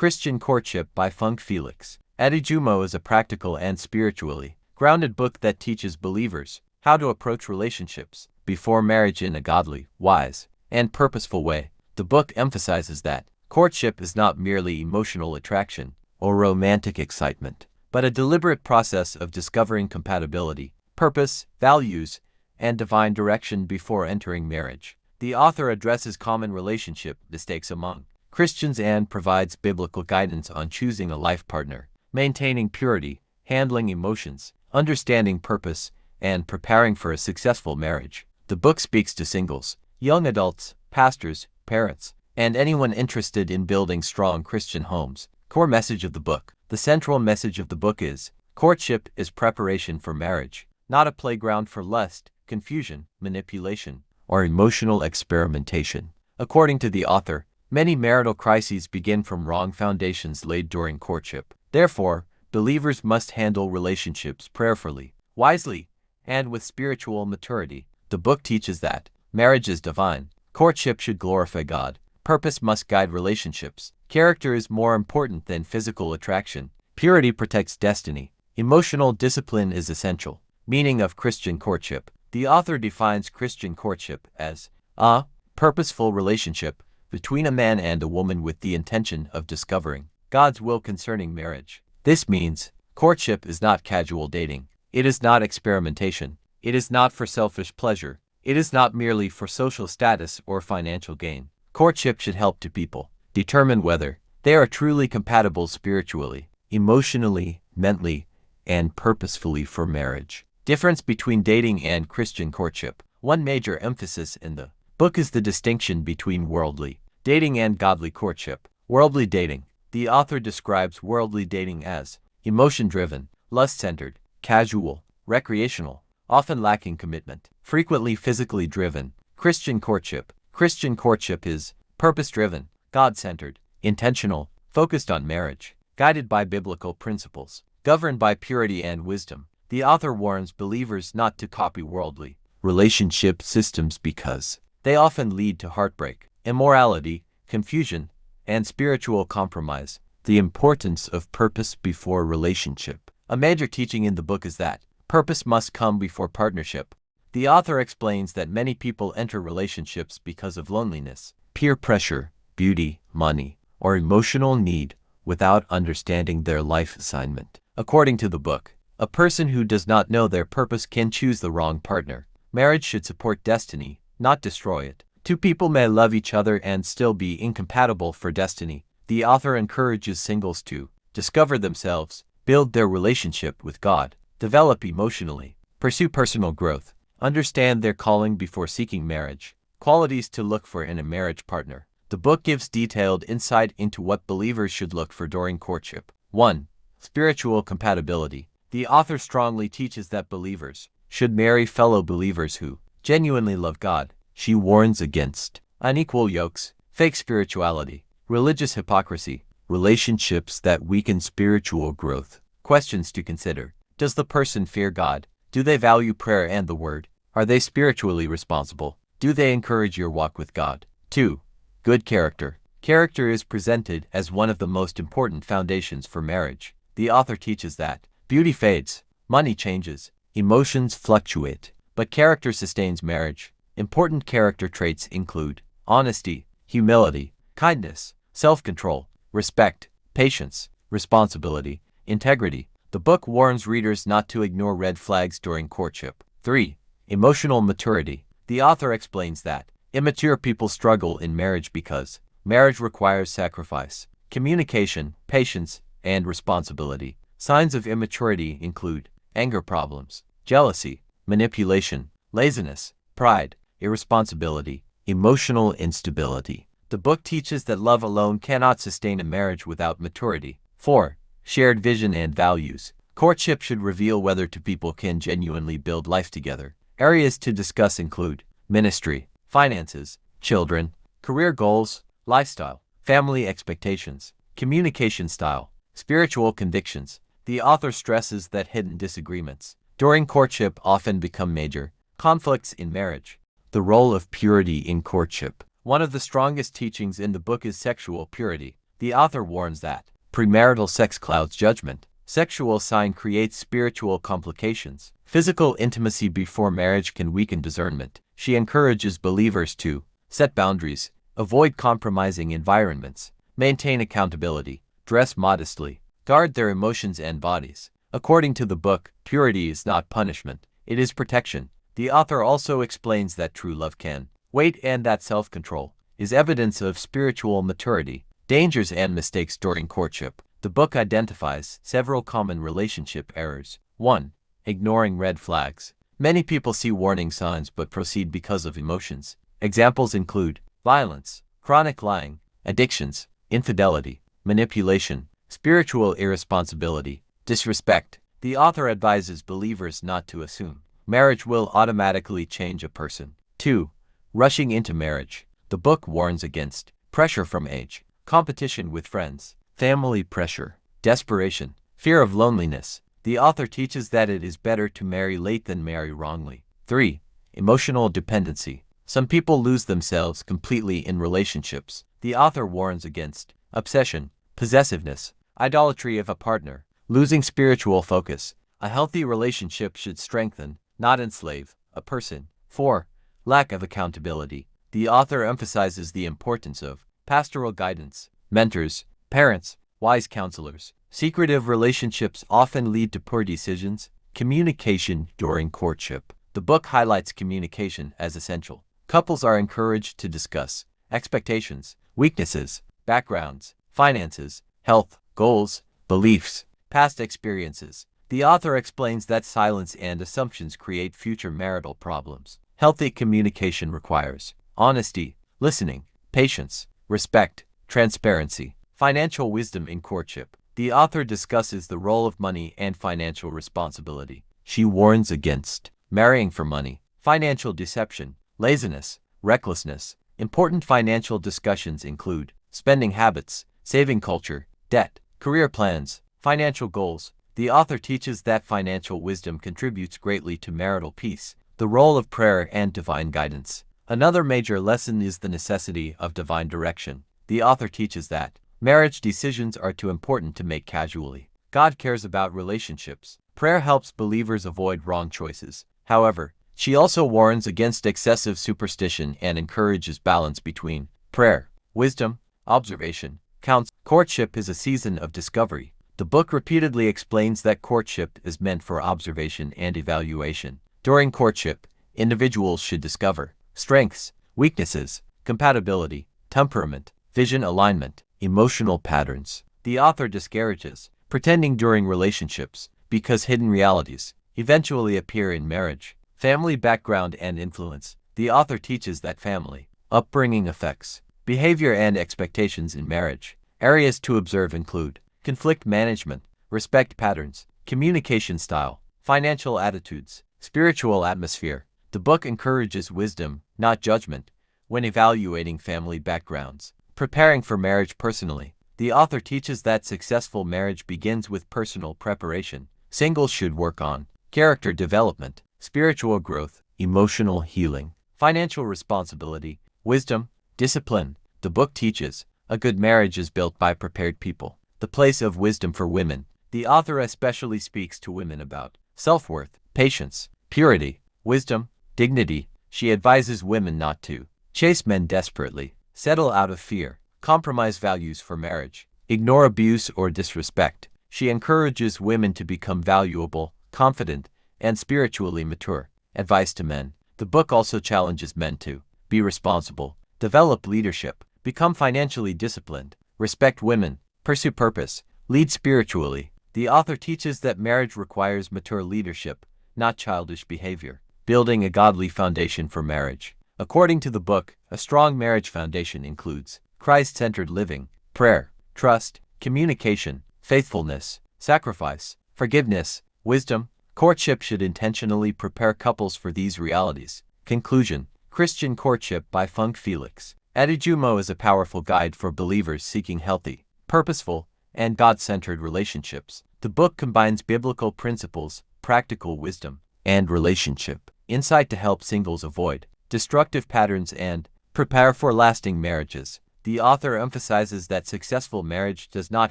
Christian Courtship by Funke Felix Adejumo is a practical and spiritually grounded book that teaches believers how to approach relationships before marriage in a godly, wise, and purposeful way. The book emphasizes that courtship is not merely emotional attraction or romantic excitement, but a deliberate process of discovering compatibility, purpose, values, and divine direction before entering marriage. The author addresses common relationship mistakes among Christians and provides biblical guidance on choosing a life partner, maintaining purity, handling emotions, understanding purpose, and preparing for a successful marriage. The book speaks to singles, young adults, pastors, parents, and anyone interested in building strong Christian homes. Core message of the book. The central message of the book is, courtship is preparation for marriage, not a playground for lust, confusion, manipulation, or emotional experimentation. According to the author, many marital crises begin from wrong foundations laid during courtship. Therefore, believers must handle relationships prayerfully, wisely, and with spiritual maturity. The book teaches that marriage is divine, courtship should glorify God, purpose must guide relationships, character is more important than physical attraction, purity protects destiny, emotional discipline is essential. Meaning of Christian courtship. The author defines Christian courtship as a purposeful relationship between a man and a woman with the intention of discovering God's will concerning marriage. This means courtship is not casual dating. It is not experimentation. It is not for selfish pleasure. It is not merely for social status or financial gain. Courtship should help two people determine whether they are truly compatible spiritually, emotionally, mentally, and purposefully for marriage. Difference between dating and Christian courtship. One major emphasis in the book is the distinction between worldly dating and godly courtship. Worldly dating. The author describes worldly dating as emotion-driven, lust-centered, casual, recreational, often lacking commitment, frequently physically driven. Christian courtship. Christian courtship is purpose-driven, God-centered, intentional, focused on marriage, guided by biblical principles, governed by purity and wisdom. The author warns believers not to copy worldly relationship systems because they often lead to heartbreak, immorality, confusion, and spiritual compromise. The importance of purpose before relationship. A major teaching in the book is that purpose must come before partnership. The author explains that many people enter relationships because of loneliness, peer pressure, beauty, money, or emotional need without understanding their life assignment. According to the book, a person who does not know their purpose can choose the wrong partner. Marriage should support destiny, not destroy it. Two people may love each other and still be incompatible for destiny. The author encourages singles to discover themselves, build their relationship with God, develop emotionally, pursue personal growth, understand their calling before seeking marriage, qualities to look for in a marriage partner. The book gives detailed insight into what believers should look for during courtship. 1. Spiritual compatibility. The author strongly teaches that believers should marry fellow believers who genuinely love God. She warns against unequal yokes, fake spirituality, religious hypocrisy, relationships that weaken spiritual growth. Questions to consider. Does the person fear God? Do they value prayer and the Word? Are they spiritually responsible? Do they encourage your walk with God? 2. Good character. Character is presented as one of the most important foundations for marriage. The author teaches that beauty fades, money changes, emotions fluctuate, but character sustains marriage. Important character traits include honesty, humility, kindness, self-control, respect, patience, responsibility, integrity. The book warns readers not to ignore red flags during courtship. 3. Emotional maturity. The author explains that immature people struggle in marriage because marriage requires sacrifice, communication, patience, and responsibility. Signs of immaturity include anger problems, jealousy, manipulation, laziness, pride, irresponsibility, emotional instability. The book teaches that love alone cannot sustain a marriage without maturity. 4. Shared vision and values. Courtship should reveal whether two people can genuinely build life together. Areas to discuss include ministry, finances, children, career goals, lifestyle, family expectations, communication style, spiritual convictions. The author stresses that hidden disagreements during courtship often become major conflicts in marriage. The role of purity in courtship. One of the strongest teachings in the book is sexual purity. The author warns that premarital sex clouds judgment. Sexual sign creates spiritual complications. Physical intimacy before marriage can weaken discernment. She encourages believers to set boundaries, avoid compromising environments, maintain accountability, dress modestly, guard their emotions and bodies. According to the book, purity is not punishment, it is protection. The author also explains that true love can wait and that self-control is evidence of spiritual maturity. Dangers and mistakes during courtship. The book identifies several common relationship errors. 1. Ignoring red flags. Many people see warning signs but proceed because of emotions. Examples include violence, chronic lying, addictions, infidelity, manipulation, spiritual irresponsibility, disrespect. The author advises believers not to assume marriage will automatically change a person. 2. Rushing into marriage. The book warns against pressure from age, competition with friends, family pressure, desperation, fear of loneliness. The author teaches that it is better to marry late than marry wrongly. 3. Emotional dependency. Some people lose themselves completely in relationships. The author warns against obsession, possessiveness, idolatry of a partner, losing spiritual focus. A healthy relationship should strengthen, not enslave, a person. 4. Lack of accountability. The author emphasizes the importance of pastoral guidance, mentors, parents, wise counselors. Secretive relationships often lead to poor decisions. Communication during courtship. The book highlights communication as essential. Couples are encouraged to discuss expectations, weaknesses, backgrounds, finances, health, goals, beliefs, past experiences. The author explains that silence and assumptions create future marital problems. Healthy communication requires honesty, listening, patience, respect, transparency, financial wisdom in courtship. The author discusses the role of money and financial responsibility. She warns against marrying for money, financial deception, laziness, recklessness. Important financial discussions include spending habits, saving culture, debt, career plans, financial goals. The author teaches that financial wisdom contributes greatly to marital peace. The role of prayer and divine guidance. Another major lesson is the necessity of divine direction. The author teaches that marriage decisions are too important to make casually. God cares about relationships. Prayer helps believers avoid wrong choices. However, she also warns against excessive superstition and encourages balance between prayer, wisdom, observation, counsel. Courtship is a season of discovery. The book repeatedly explains that courtship is meant for observation and evaluation. During courtship, individuals should discover strengths, weaknesses, compatibility, temperament, vision alignment, emotional patterns. The author discourages pretending during relationships because hidden realities eventually appear in marriage. Family background and influence. The author teaches that family upbringing affects behavior and expectations in marriage. Areas to observe include conflict management, respect patterns, communication style, financial attitudes, spiritual atmosphere. The book encourages wisdom, not judgment, when evaluating family backgrounds. Preparing for marriage personally. The author teaches that successful marriage begins with personal preparation. Singles should work on character development, spiritual growth, emotional healing, financial responsibility, wisdom, discipline. The book teaches a good marriage is built by prepared people. The place of wisdom for women. The author especially speaks to women about self-worth, patience, purity, wisdom, dignity. She advises women not to chase men desperately, settle out of fear, compromise values for marriage, ignore abuse or disrespect. She encourages women to become valuable, confident, and spiritually mature. Advice to men. The book also challenges men to be responsible, develop leadership, become financially disciplined, respect women, pursue purpose, lead spiritually. The author teaches that marriage requires mature leadership, not childish behavior. Building a godly foundation for marriage. According to the book, a strong marriage foundation includes Christ-centered living, prayer, trust, communication, faithfulness, sacrifice, forgiveness, wisdom. Courtship should intentionally prepare couples for these realities. Conclusion. Christian Courtship by Funke Felix Adejumo is a powerful guide for believers seeking healthy, purposeful, and God-centered relationships. The book combines biblical principles, practical wisdom, and relationship insight to help singles avoid destructive patterns and prepare for lasting marriages. the author emphasizes that successful marriage does not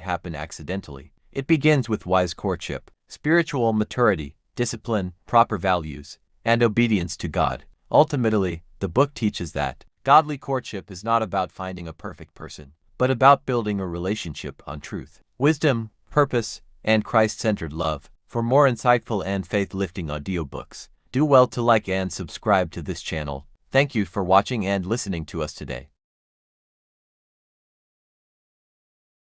happen accidentally. It begins with wise courtship, spiritual maturity, discipline, proper values, and obedience to God. Ultimately, the book teaches that godly courtship is not about finding a perfect person, but about building a relationship on truth, wisdom, purpose, and Christ-centered love. For more insightful and faith-lifting audiobooks, do well to like and subscribe to this channel. Thank you for watching and listening to us today.